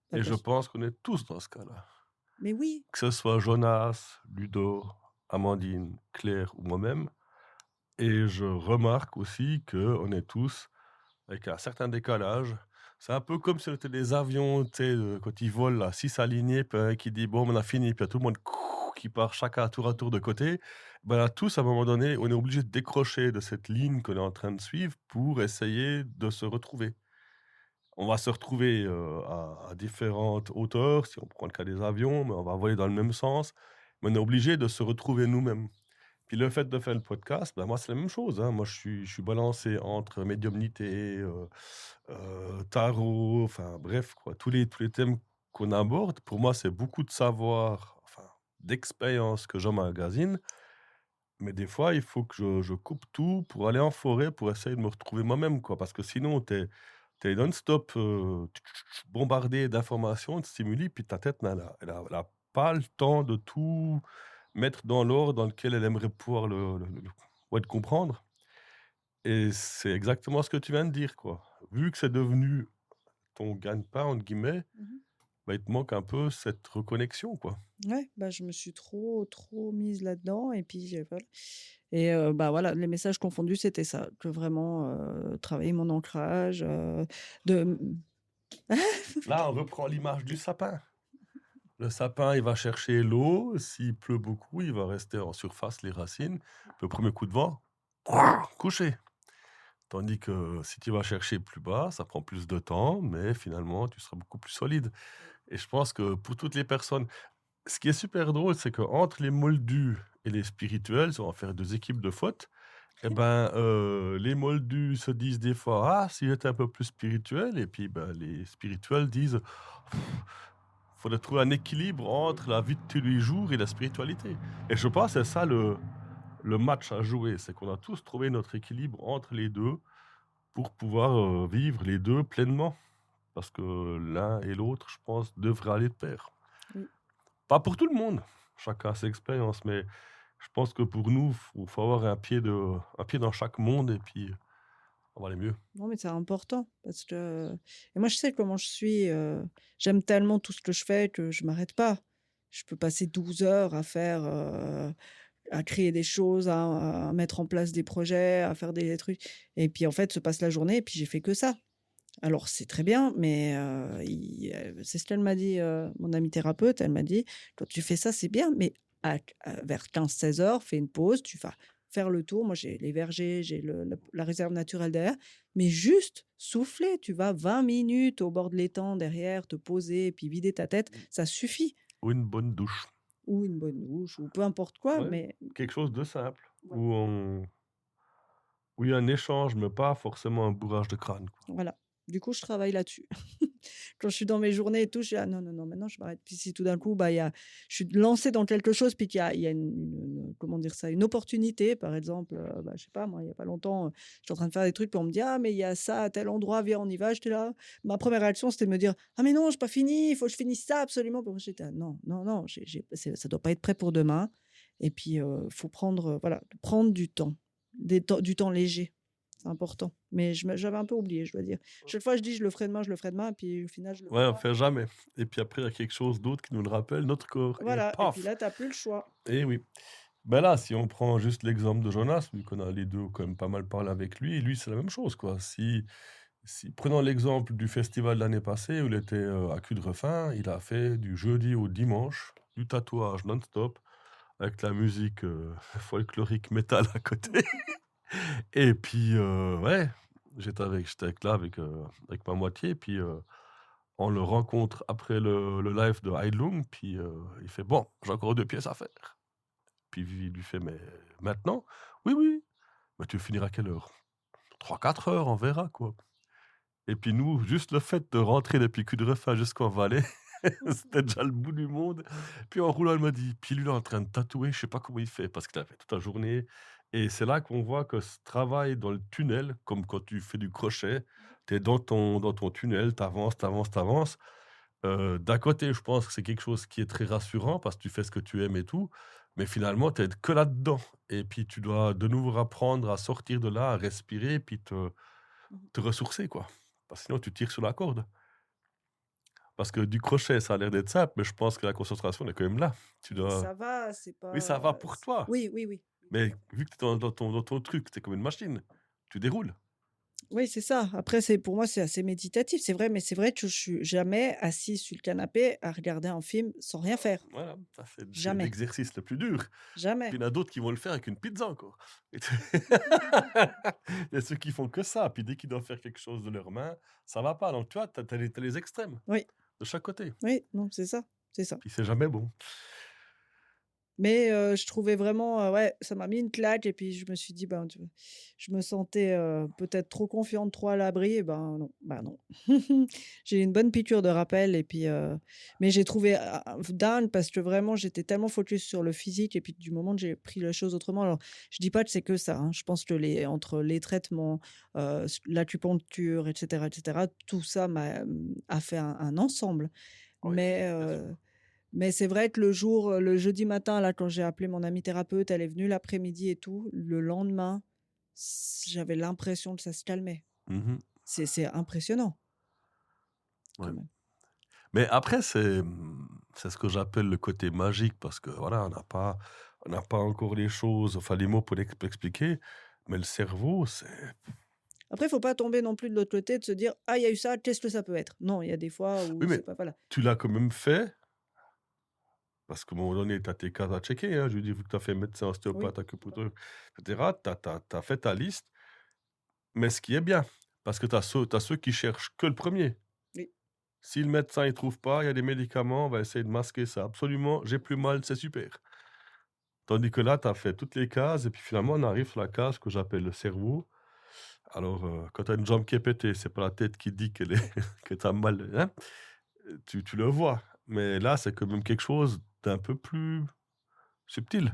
pas et je pers pense qu'on est tous dans ce cas-là. mais oui, Que ce soit Jonas, Ludo, Amandine, Claire ou moi-même Et je remarque aussi qu'on est tous avec un certain décalage. C'est un peu comme si on était des avions, tu sais, quand ils volent là, 6 alignés, puis un qui dit: «Bon, on a fini», puis il y a tout le monde qui part chacun à tour de côté. Ben, là, tous, à un moment donné, on est obligé de décrocher de cette ligne qu'on est en train de suivre pour essayer de se retrouver. On va se retrouver, à différentes hauteurs, si on prend le cas des avions, mais on va voler dans le même sens. Mais on est obligé de se retrouver nous-mêmes. Puis le fait de faire le podcast, bah, moi, c'est la même chose, hein. Moi, je suis balancé entre médiumnité, tarot, enfin bref, quoi. Tous les thèmes qu'on aborde, pour moi, c'est beaucoup de savoir, enfin, d'expérience que j'emmagasine. Mais des fois, il faut que je coupe tout pour aller en forêt, pour essayer de me retrouver moi-même, quoi. Parce que sinon, tu es non-stop, bombardé d'informations, de stimuli, puis ta tête, elle a pas le temps de tout mettre dans l'ordre dans lequel elle aimerait pouvoir ouais, le comprendre. Et c'est exactement ce que tu viens de dire, quoi. Vu que c'est devenu ton gagne-pain, entre guillemets, Mmh. bah, il te manque un peu cette reconnexion, quoi. Ouais, bah, je me suis trop mise là-dedans et puis, voilà et bah, voilà, les messages confondus, c'était ça, que vraiment, travailler mon ancrage, de Là, on reprend l'image du sapin. Le sapin, il va chercher l'eau. S'il pleut beaucoup, il va rester en surface, les racines. Le premier coup de vent, couché. Tandis que si tu vas chercher plus bas, ça prend plus de temps, mais finalement, tu seras beaucoup plus solide. Et je pense que pour toutes les personnes, ce qui est super drôle, c'est qu'entre les moldus et les spirituels, si on va faire 2 équipes de foot, et ben, les moldus se disent des fois: «Ah, si j'étais un peu plus spirituel», et puis, ben, les spirituels disent: «Faudrait trouver un équilibre entre la vie de tous les jours et la spiritualité», et je pense que c'est ça le match à jouer, c'est qu'on a tous trouvé notre équilibre entre les 2 pour pouvoir, vivre les 2 pleinement. Parce que l'un et l'autre, je pense, devraient aller de pair. oui. Pas pour tout le monde, chacun a ses expériences, mais je pense que pour nous, faut avoir un pied dans chaque monde, et puis on va aller mieux. Non, mais c'est important parce que et moi, je sais comment je suis, j'aime tellement tout ce que je fais que je m'arrête pas. Je peux passer 12 heures à faire, à créer des choses, à mettre en place des projets, à faire des trucs et puis, en fait, se passe la journée et puis j'ai fait que ça. Alors c'est très bien, mais c'est ce qu'elle m'a dit, mon amie thérapeute, elle m'a dit: «Quand tu fais ça, c'est bien, mais vers 15-16 heures, fais une pause, tu vas faire le tour». Moi, j'ai les vergers, j'ai la réserve naturelle derrière, mais juste souffler, tu vas 20 minutes au bord de l'étang derrière, te poser et puis vider ta tête, ça suffit. Ou une bonne douche. Ou une bonne douche ou peu importe quoi, Ouais, mais quelque chose de simple, voilà. où il y a un échange, mais pas forcément un bourrage de crâne, quoi. Voilà. Du coup, je travaille là-dessus. Quand je suis dans mes journées et tout, je suis: «Ah non, non, non, maintenant je m'arrête». Puis si tout d'un coup, bah, je suis lancée dans quelque chose, puis qu'il y a comment dire ça? Une opportunité, par exemple, bah, je sais pas moi, il y a pas longtemps, j'étais en train de faire des trucs, puis on me dit: «Ah mais il y a ça à tel endroit, viens, on y va». J'étais là, ma première réaction, c'était de me dire: «Ah mais non, j'ai pas fini, il faut que je finisse ça absolument». Puis moi j'étais: «Ah non, non, non, ça doit pas être prêt pour demain». Et puis, faut prendre, voilà, prendre du temps léger. C'est important. Mais j'avais un peu oublié, je dois dire. Chaque fois, je dis: «Je le ferai demain, je le ferai demain», et puis au final, je le fais Ouais, on pas. fait jamais, et puis après, il y a quelque chose d'autre qui nous le rappelle, notre corps, et Voilà, et puis paf! là, tu as plus le choix. Et oui. Ben là, si on prend juste l'exemple de Jonas, vu qu'on a les 2 quand même pas mal parlé avec lui, c'est la même chose, quoi. Si prenons l'exemple du festival de l'année passée où il était, à Cudrefin, il a fait du jeudi au dimanche, du tatouage non-stop avec la musique, folklorique métal à côté, et puis, ouais, j'étais là avec ma moitié, puis, on le rencontre après le live de Heidlung, puis, il fait: «Bon, j'ai encore 2 pièces à faire». Puis il lui fait: «Mais maintenant?» «Oui, oui». «Bah, tu veux finir à quelle heure?» «3-4 heures, on verra, quoi». Et puis nous, juste le fait de rentrer depuis Cudrefin jusqu'en Valais, c'était déjà le bout du monde. Puis en roulant, elle m'a dit: «Puis lui, il est en train de tatouer, je sais pas comment il fait», parce qu'il a fait toute la journée, et c'est là qu'on voit que ce travail dans le tunnel, comme quand tu fais du crochet, tu es dans ton tunnel, tu avances, tu avances, tu avances. D'un côté, je pense que c'est quelque chose qui est très rassurant parce que tu fais ce que tu aimes et tout, mais finalement, tu es que là-dedans, et puis tu dois de nouveau apprendre à sortir de là, à respirer, puis Mmh. te ressourcer, quoi. Parce que sinon tu tires sur la corde. Parce que du crochet, ça a l'air d'être simple, mais je pense que la concentration, elle est quand même là. Tu dois Ça va, c'est Oui, pas, ça va pour toi, oui, oui, oui. Mais vu que tu es dans ton truc, tu es comme une machine. Tu déroules. Oui, c'est ça. Après, pour moi, c'est assez méditatif, c'est vrai, mais c'est vrai que je suis jamais assise sur le canapé à regarder un film sans rien faire. Voilà, ça c'est Jamais, l'exercice le plus dur. Puis jamais. il y en a d'autres qui vont le faire avec une pizza encore. Et tu- Il y a ceux qui font que ça. Puis dès qu'ils doivent faire quelque chose de leurs mains, ça va pas. Donc tu vois, tu as, les extrêmes Oui, de chaque côté. oui, non, c'est ça, c'est ça. Puis c'est jamais bon. Mais je trouvais vraiment, ouais, ça m'a mis une claque et puis je me suis dit: «Ben, je me sentais, peut-être trop confiante, trop à l'abri» et ben, non, bah, non. J'ai eu une bonne piqûre de rappel et puis, mais j'ai trouvé dingue parce que vraiment j'étais tellement focus sur le physique et puis du moment que j'ai pris les choses autrement alors je dis pas que c'est que ça, hein. Je pense que entre les traitements, l'acupuncture et cetera, tout ça a fait un ensemble. Oui, Mais bien sûr. mais c'est vrai que le jeudi matin, là, quand j'ai appelé mon amie thérapeute, elle est venue l'après-midi et tout. Le lendemain, j'avais l'impression que ça se calmait. Mhm. C'est impressionnant, Ouais. quand même. Mais après, c'est ce que j'appelle le côté magique parce que voilà, on n'a pas encore les choses, enfin les mots pour expliquer. Mais le cerveau, c'est. Après, il faut pas tomber non plus de l'autre côté, de se dire: «Ah, il y a eu ça, qu'est-ce que ça peut être?» Non, il y a des fois Oui, où mais c'est pas voilà. tu l'as quand même fait. Parce qu'à un moment donné, tu as tes cases à checker, hein. Je veux dire, vu que tu as fait médecin, Oui, ostéopathe, acupuncteur, etc., tu as fait ta liste. Mais ce qui est bien, parce que tu as ceux qui cherchent que le premier. oui, Si le médecin ne trouve pas, il y a des médicaments, on va essayer de masquer ça. Absolument, j'ai plus mal, c'est super. Tandis que là, tu as fait toutes les cases, et puis finalement, on arrive sur la case que j'appelle le cerveau. Alors, quand tu as une jambe qui est pétée, c'est pas la tête qui dit que tu as mal, hein, tu le vois. Mais là, c'est quand même quelque chose d'un peu plus subtil.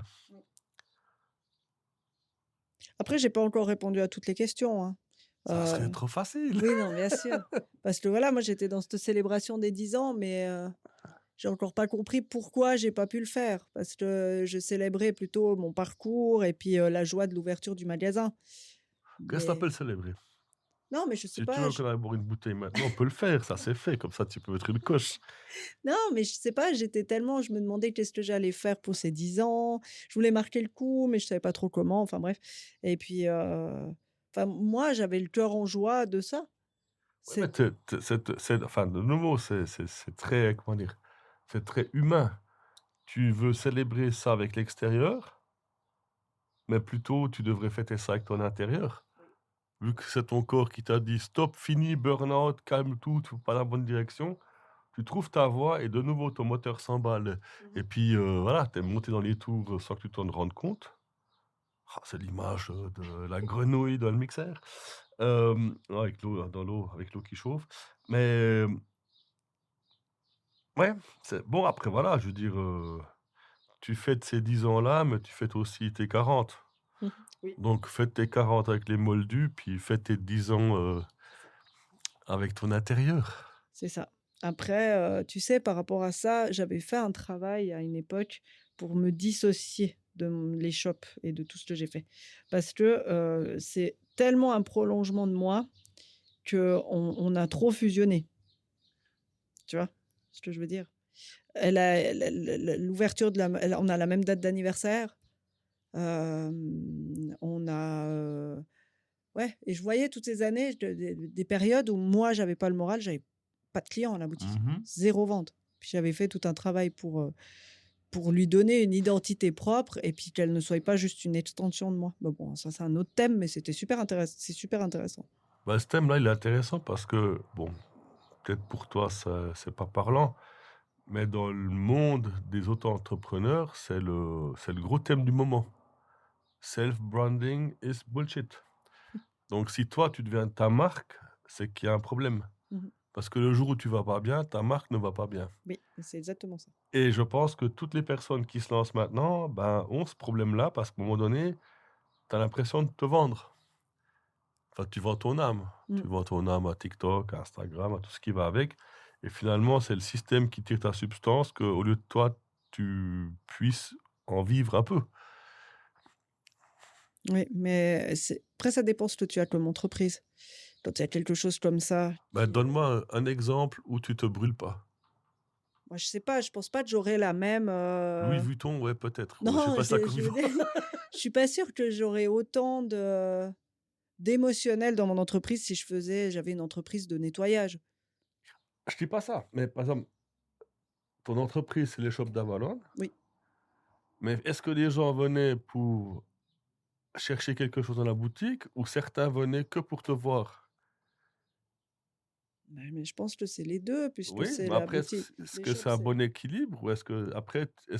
après, j'ai pas encore répondu à toutes les questions, hein. Ça serait Heu, trop facile. oui, non, bien sûr. Parce que voilà, moi, j'étais dans cette célébration des 10 ans, mais j'ai encore pas compris pourquoi j'ai pas pu le faire. Parce que je célébrais plutôt mon parcours et puis, la joie de l'ouverture du magasin. Qu'est-ce que tu Mais appelles célébrer? non, mais je sais Si tu pas, veux qu'on aille boire une bouteille maintenant, on peut le faire, ça c'est fait, comme ça tu peux mettre une coche. non, mais je sais pas, je me demandais qu'est-ce que j'allais faire pour ces 10 ans. Je voulais marquer le coup, mais je savais pas trop comment, enfin bref et puis, enfin moi, j'avais le cœur en joie de ça. Ouais, mais C'est enfin, de nouveau, c'est très, comment dire? C'est très humain. Tu veux célébrer ça avec l'extérieur, mais plutôt tu devrais fêter ça avec ton intérieur. Vu que c'est ton corps qui t'a dit: «Stop, fini, burn-out, calme tout, tu vas pas dans la bonne direction». Tu trouves ta voie et de nouveau ton moteur s'emballe Mmh. et puis, voilà, tu es monté dans les tours, sans que tu t'en rendes compte. Ah, c'est l'image, de la grenouille dans le mixeur. Ouais, avec l'eau, dans l'eau, avec l'eau qui chauffe. Mais, ouais, c'est bon après voilà, je veux dire, tu fêtes ces 10 ans-là, mais tu fêtes aussi tes 40. Mmh. Oui, Donc fête tes 40 avec les moldus, puis fête tes 10 ans, c'est ça. avec ton intérieur. C'est ça. Après, tu sais, par rapport à ça, j'avais fait un travail à une époque pour me dissocier de les shops et de tout ce que j'ai fait. Parce que, c'est tellement un prolongement de moi qu'on a trop fusionné, tu vois ce que je veux dire? Elle a l'ouverture de la on a la même date d'anniversaire, on a, ouais et je voyais toutes ces années des périodes où moi j'avais pas le moral, j'avais pas de clients à la boutique, Mmh. 0 vente. Puis j'avais fait tout un travail pour lui donner une identité propre et puis qu'elle ne soit pas juste une extension de moi. Bah, bon, ça c'est un autre thème, mais c'est super intéressant. Bah, ce thème-là, il est intéressant parce que, bon, peut-être pour toi, ça c'est pas parlant, mais dans le monde des auto-entrepreneurs, c'est le gros thème du moment. Self-branding is bullshit. Donc si toi, tu deviens ta marque, c'est qu'il y a un problème. Mmh. Parce que le jour où tu vas pas bien, ta marque ne va pas bien. Oui, c'est exactement ça. Et je pense que toutes les personnes qui se lancent maintenant, ben, ont ce problème-là parce qu'à un moment donné, tu as l'impression de te vendre. Enfin, tu vends ton âme. Mmh. Tu vends ton âme à TikTok, à Instagram, à tout ce qui va avec. Et finalement, c'est le système qui tire ta substance qu'au lieu de toi, tu puisses en vivre un peu. Oui, mais après ça dépend ce que tu as comme entreprise. Quand il y a quelque chose comme ça Ben, qui, donne-moi un exemple où tu te brûles pas. Moi, je sais pas, je pense pas que j'aurais la même, Louis Vuitton, ouais, peut-être. Ouais, je sais non, pas si ça je veux correspond. dire, je suis pas sûre que j'aurais autant d'émotionnel dans mon entreprise si j'avais une entreprise de nettoyage. Je dis pas ça, mais par exemple, ton entreprise, c'est les shops d'Avalon, Oui. mais est-ce que les gens venaient pour chercher quelque chose dans la boutique ou certains venaient que pour te voir? Ouais, mais je pense que c'est les 2 puisque Oui, c'est mais la après, boutique. est-ce Les que c'est shops, un c'est bon équilibre ou est-ce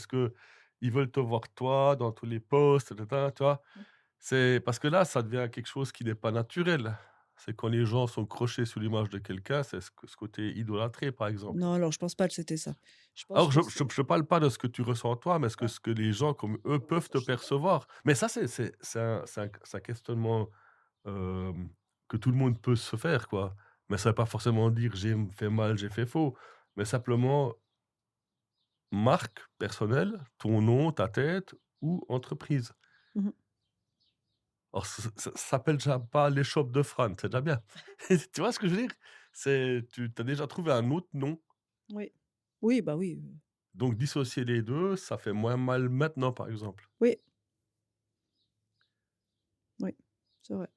que ils veulent te voir toi dans tous les posts, et cetera, tu vois? mmh. C'est parce que là, ça devient quelque chose qui n'est pas naturel. C'est quand les gens sont crochés sur l'image de quelqu'un, c'est ce côté idolâtré, par exemple. Non, alors je pense pas que c'était ça. Je pense Alors que c'est je parle pas de ce que tu ressens toi, mais ouais, ce que les gens comme eux comment peuvent te percevoir. percevoir. Mais ça, c'est un questionnement, que tout le monde peut se faire, quoi. Mais ça veut pas forcément dire: «J'ai fait mal, j'ai fait faux», mais simplement marque personnelle, ton nom, ta tête ou entreprise. Mmh. Alors ça s'appelle déjà pas l'échoppe de Fran, c'est déjà bien. Tu vois ce que je veux dire? Tu as déjà trouvé un autre nom, Oui. Oui, bah, oui, donc dissocier les 2, ça fait moins mal maintenant, par exemple. oui, oui, c'est vrai.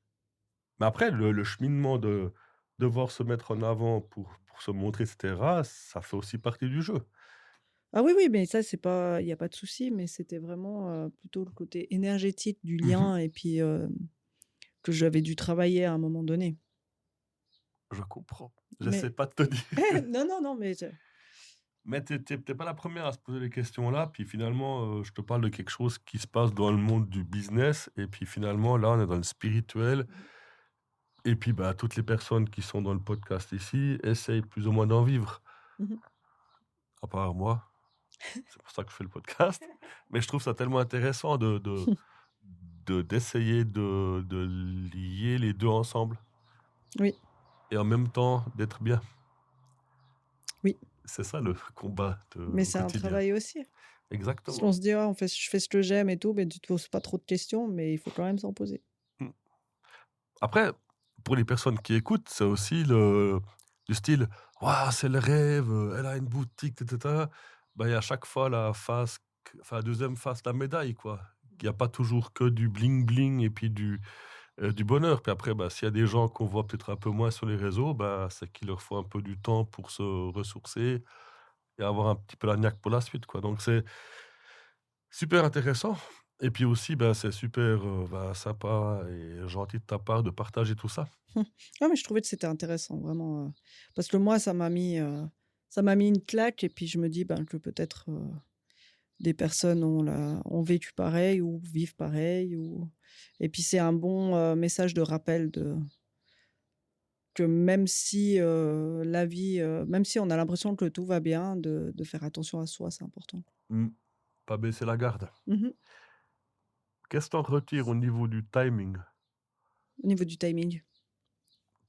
Mais après le cheminement de devoir se mettre en avant pour se montrer et cetera, ça fait aussi partie du jeu. Ah oui, oui, mais ça, c'est pas il y a pas de souci, mais c'était vraiment, plutôt le côté énergétique du Mmh. lien et puis, que j'avais dû travailler à un moment donné. Je comprends. J'essaie Mais pas de te dire que non, non, non, mais je mais tu es pas la première à se poser les questions-là, puis finalement, je te parle de quelque chose qui se passe dans le monde du business et puis finalement, là, on est dans le spirituel mmh et puis, bah, toutes les personnes qui sont dans le podcast ici essayent plus ou moins d'en vivre, mh. à part moi. C'est pour ça que je fais le podcast, mais je trouve ça tellement intéressant d'essayer de lier les 2 ensemble Oui, et en même temps d'être bien. oui, C'est ça le combat mais au c'est un quotidien. travail aussi. Parce Exactement. qu'on se dit: «Ah, je fais ce que j'aime et tout», mais tu te poses pas trop de questions, mais il faut quand même s'en poser. Mmh. Après, pour les personnes qui écoutent, c'est aussi le du style: «Waouh, c'est le rêve, elle a une boutique et cetera». Bah, il y a à chaque fois la 2e face de la médaille, quoi. Il y a pas toujours que du bling bling et puis du bonheur. Puis après, bah, s'il y a des gens qu'on voit peut-être un peu moins sur les réseaux, bah, c'est qu'il leur faut un peu du temps pour se ressourcer et avoir un petit peu la niaque pour la suite, quoi. Donc c'est super intéressant et puis aussi, bah, c'est super, bah, sympa et gentil de ta part de partager tout ça. Ah, mais je trouvais que c'était intéressant vraiment, parce que moi, ça m'a mis une claque et puis je me dis, ben, que peut-être, des personnes ont vécu pareil ou vivent pareil ou et puis c'est un bon, message de rappel que même si, la vie, même si on a l'impression que tout va bien, de faire attention à soi, c'est important. Mmh. Pas baisser la garde. Mmh. Qu'est-ce que tu en retires au niveau du timing? Au niveau du timing.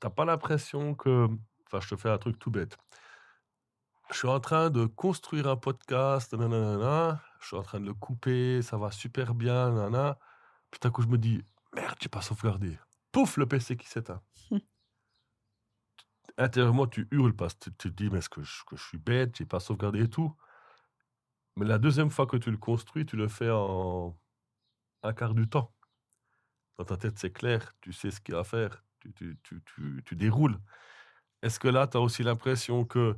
T'as pas l'impression que enfin, je te fais un truc tout bête. Je suis en train de construire un podcast, nananana, je suis en train de le couper, ça va super bien, nanana. Puis tout à coup, je me dis: «Merde, j'ai pas sauvegardé». Pouf, le PC qui s'éteint. Intérieurement, tu hurles parce que tu te dis: «Mais est-ce que je suis bête, j'ai pas sauvegardé et tout». Mais la deuxième fois que tu le construis, tu le fais en un quart du temps. Dans ta tête, c'est clair, tu sais ce qu'il y a à faire, tu déroules. Est-ce que là, tu as aussi l'impression que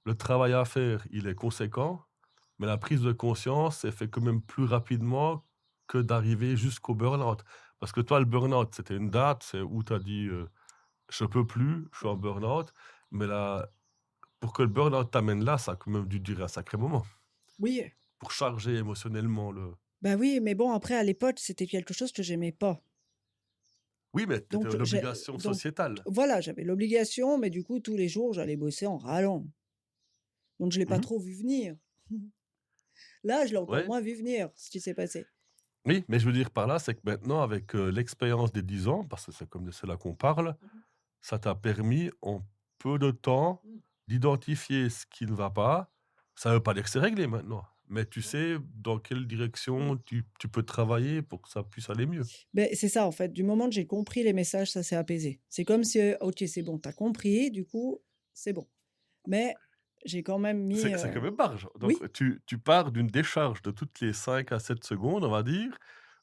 le travail à faire, il est conséquent, mais la prise de conscience, c'est fait quand même plus rapidement que d'arriver jusqu'au burn-out? Parce que toi, le burn-out, c'était une date, c'est où tu as dit, «Je peux plus, je suis en burn-out», mais là, pour que le burn-out t'amène là, ça a quand même dû durer un sacré moment. Oui, Pour charger émotionnellement le bah, oui, mais bon après à l'époque, c'était quelque chose que j'aimais pas. oui, mais tu étais Donc une obligation donc sociétale. voilà, j'avais l'obligation, mais du coup tous les jours, j'allais bosser en râlant. Donc je l'ai pas Mmh. trop vu venir. Là, je l'ai encore Ouais. moins vu venir, ce qui s'est passé. Oui, mais je veux dire par là, c'est que maintenant avec, l'expérience des 10 ans, parce que c'est comme de cela qu'on parle, Mmh mh. ça t'a permis en peu de temps Mmh. d'identifier ce qui ne va pas. Ça ne veut pas dire que c'est réglé maintenant, mais tu Non. sais dans quelle Mmh. direction tu peux travailler pour que ça puisse aller mieux. Beh, c'est ça en fait, du moment que j'ai compris les messages, ça s'est apaisé. C'est comme si, OK, c'est bon, tu as compris, du coup, c'est bon. Mais j'ai quand même mis. C'est quand même large. Oui, Donc, tu pars d'une décharge de toutes les 5 à 7 secondes, on va dire,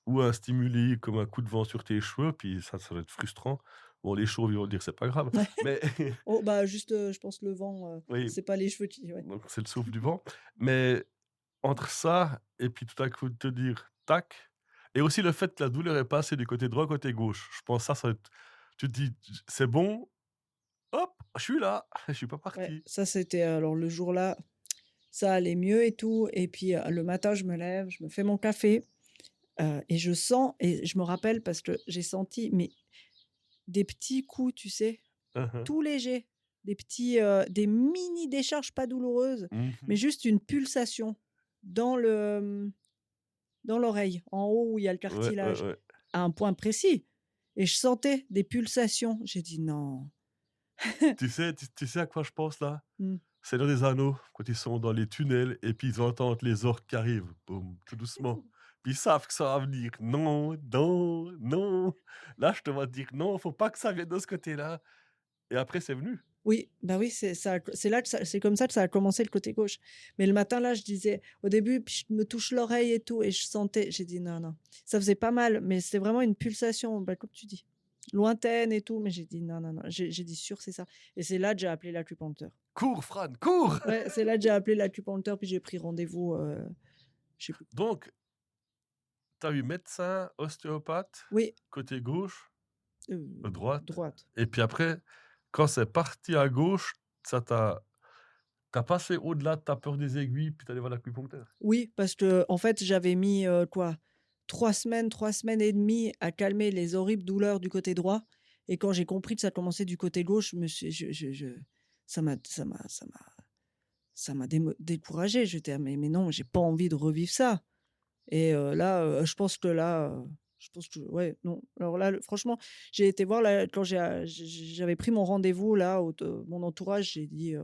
ou un stimuli comme un coup de vent sur tes cheveux, puis ça doit être frustrant. Bon, les chauves, ils vont dire c'est pas grave, ouais. mais Oh, bah, juste, je pense le vent, oui, c'est pas les cheveux qui. Ouais. donc c'est le souffle du vent. Mais entre ça et puis tout à coup de te dire tac, et aussi le fait que la douleur est passée du côté droit au côté gauche. Je pense ça va être, tu te dis c'est bon, hop, je suis là, je suis pas Ouais, parti. ça, c'était alors le jour-là, ça allait mieux et tout. Et puis, le matin, je me lève, je me fais mon café, et je sens, et je me rappelle parce que j'ai senti, mais des petits coups, tu sais, Mmh. tout légers, des petits, des mini décharges pas douloureuses, mais Mmh. juste une pulsation dans dans l'oreille, en haut où il y a le Ouais, ouais, cartilage, ouais. à un point précis, et je sentais des pulsations. J'ai dit: «Non». Tu sais à quoi je pense là? Mmh. Seigneur des Anneaux, quand ils sont dans les tunnels et puis ils entendent les orques qui arrivent, boum, tout doucement. Puis ils savent que ça va venir. Non, non, non. Là, je te vois dire non, faut pas que ça vienne de ce côté-là. Et après, c'est venu. Oui, bah, oui, c'est là que ça c'est comme ça que ça a commencé le côté gauche. Mais le matin, là, je disais au début, puis je me touche l'oreille et tout, et je sentais, j'ai dit: «Non, non». Ça faisait pas mal, mais c'était vraiment une pulsation, bah, comme tu dis, lointaine et tout, mais j'ai dit: «Non, non, non». J'ai dit: «Sûr, c'est ça», et c'est là que j'ai appelé l'acupuncteur. Cours, Fran, cours! Ouais, c'est là que j'ai appelé l'acupuncteur, puis j'ai pris rendez-vous, je sais plus. Donc, tu as eu médecin, ostéopathe, Oui, côté gauche, heu, droite. droite. Et puis après, quand c'est parti à gauche, ça t'a. T'as passé au-delà de ta peur des aiguilles, puis t'es allé voir l'acupuncteur. Oui, parce que en fait, j'avais mis, quoi? 3 semaines et demie à calmer les horribles douleurs du côté droit, et quand j'ai compris que ça commençait du côté gauche, je me suis je ça m'a découragée. J'étais: «Ah mais non, j'ai pas envie de revivre ça», et là, je pense que ouais, non. Alors là, franchement, j'ai été voir là quand j'avais pris mon rendez-vous là, mon entourage, j'ai dit,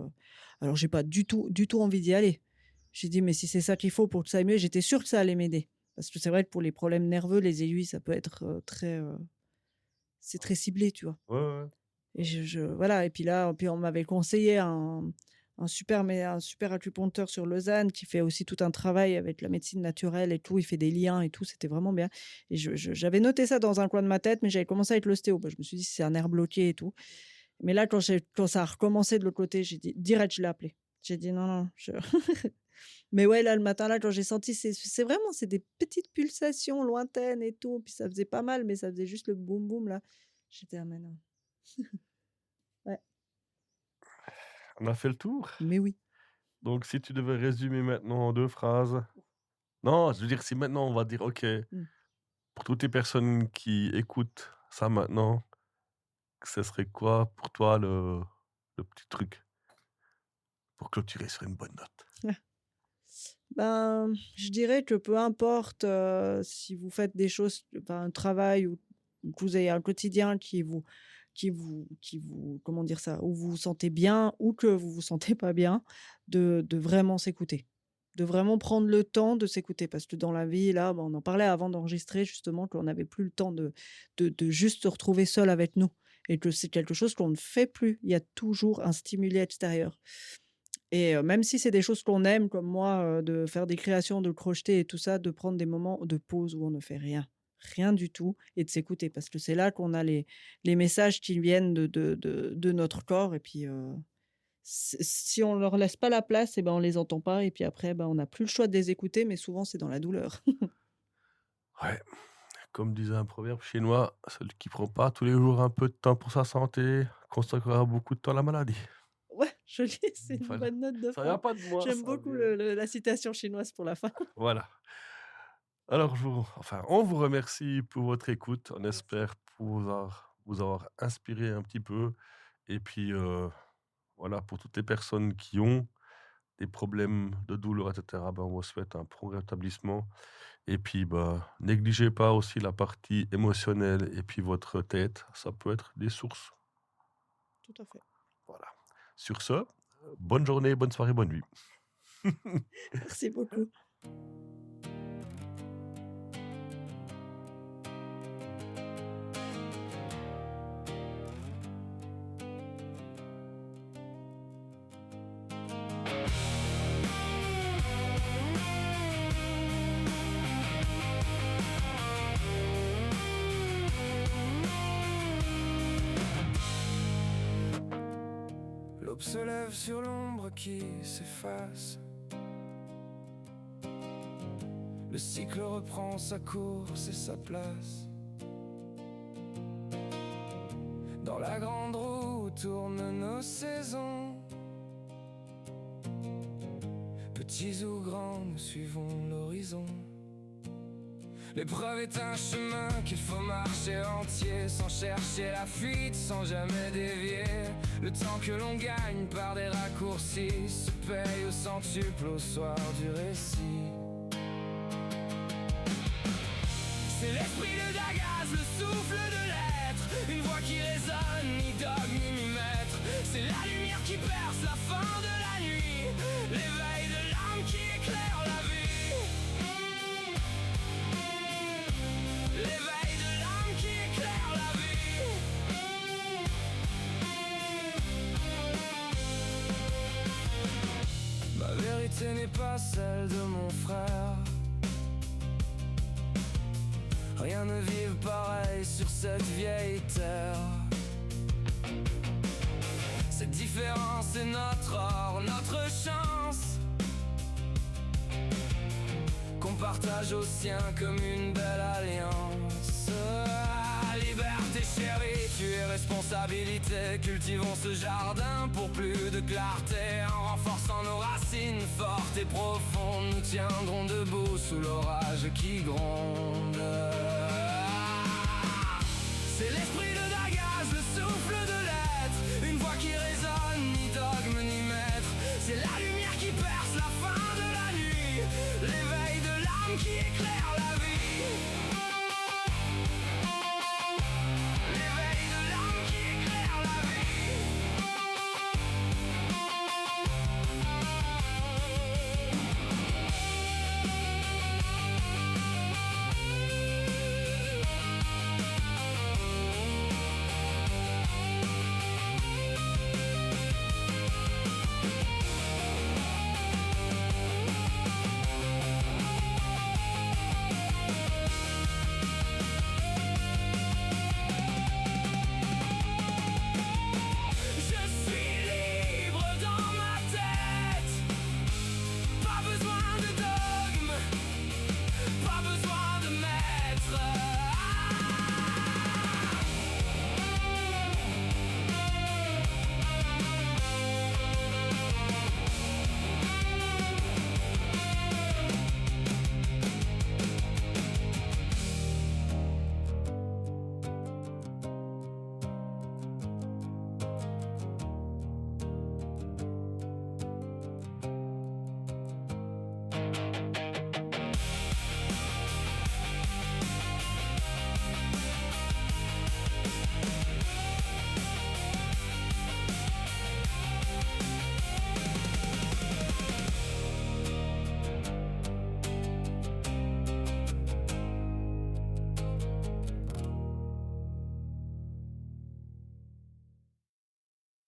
alors j'ai pas du tout envie d'y aller. J'ai dit: «Mais si c'est ça qu'il faut pour que ça aille mieux», j'étais sûre que ça allait m'aider. Parce que c'est vrai que pour les problèmes nerveux, les aiguilles, ça peut être, c'est très ciblé, tu vois? Ouais, ouais, ouais. Et voilà, et puis là, puis on m'avait conseillé un super acupuncteur sur Lausanne qui fait aussi tout un travail avec la médecine naturelle et tout. Il fait des liens et tout, c'était vraiment bien, et j'avais noté ça dans un coin de ma tête, mais j'avais commencé avec l'ostéo. Bah, je me suis dit: «C'est un nerf bloqué et tout». Mais là, quand ça a recommencé de l'autre côté, j'ai dit direct, je l'ai appelé. J'ai dit: «Non, non, je». Mais ouais, là, le matin, là, quand j'ai senti, c'est vraiment, c'est des petites pulsations lointaines et tout, puis ça faisait pas mal, mais ça faisait juste le boum boum là. J'étais: «Ah mais non». Ouais, On a fait le tour. mais oui. Donc, si tu devais résumer maintenant en 2 phrases. Non, je veux dire, si maintenant on va dire, OK, Mmh. pour toutes les personnes qui écoutent ça maintenant, ce serait quoi pour toi le petit truc pour clôturer sur une bonne note? Ben, je dirais que peu importe, si vous faites des choses, enfin, un travail, ou que vous avez un quotidien qui vous comment dire ça? Où vous vous sentez bien ou que vous vous sentez pas bien, de vraiment s'écouter. De vraiment prendre le temps de s'écouter, parce que dans la vie, là, on en parlait avant d'enregistrer justement, qu'on n'avait plus le temps de juste se retrouver seul avec nous, et que c'est quelque chose qu'on ne fait plus. Il y a toujours un stimuli extérieur. Et même si c'est des choses qu'on aime, comme moi, de faire des créations, de crocheter et tout ça, de prendre des moments de pause où on ne fait rien, rien du tout, et de s'écouter, parce que c'est là qu'on a les messages qui viennent de notre corps, et puis, si on leur laisse pas la place, et ben, on les entend pas, et puis après, ben, on n'a plus le choix de les écouter, mais souvent c'est dans la douleur. Ouais, comme disait un proverbe chinois, celui qui prend pas tous les jours un peu de temps pour sa santé consacrera beaucoup de temps à la maladie. Ouais, joli, c'est une Voilà. bonne note de Ça fin. vient pas de moi, J'aime ça beaucoup vient. la citation chinoise pour la fin. Voilà. Alors, on vous remercie pour votre écoute. On Merci. espère vous avoir inspiré un petit peu. Et puis, voilà, pour toutes les personnes qui ont des problèmes de douleur, et cetera, ben, on vous souhaite un prompt rétablissement. Et puis, bah, négligez pas aussi la partie émotionnelle et puis votre tête. Ça peut être des sources. Tout à fait. Voilà. Sur ce, bonne journée, bonne soirée, bonne nuit. Merci beaucoup. L'aube se lève sur l'ombre qui s'efface. Le cycle reprend sa course et sa place. Dans la grande roue tournent nos saisons. Petits ou grands, nous suivons l'horizon. L'épreuve est un chemin qu'il faut marcher entier, sans chercher la fuite, sans jamais dévier. Le temps que l'on gagne par des raccourcis se paye au centuple au soir du récit. C'est l'esprit de Dagas, le souffle de l'être, une voix qui résonne, ni dogme ni mimètre. C'est la lumière qui perce la fin de la nuit, l'éveil de l'âme qui éclaire la vie. L'éveil de l'âme qui éclaire la vie. Ma vérité n'est pas celle de mon frère. Rien ne vive pareil sur cette vieille terre. Cette différence est notre or, notre chance, qu'on partage aux siens comme une belle alliance. Liberté chérie, tu es responsabilité. Cultivons ce jardin pour plus de clarté. En renforçant nos racines fortes et profondes, nous tiendrons debout sous l'orage qui gronde. C'est l'esprit de Dagas, le souffle de l'être, une voix qui résonne, ni dogme ni maître. C'est la lumière qui perce la fin de la nuit, l'éveil de l'âme qui éclaire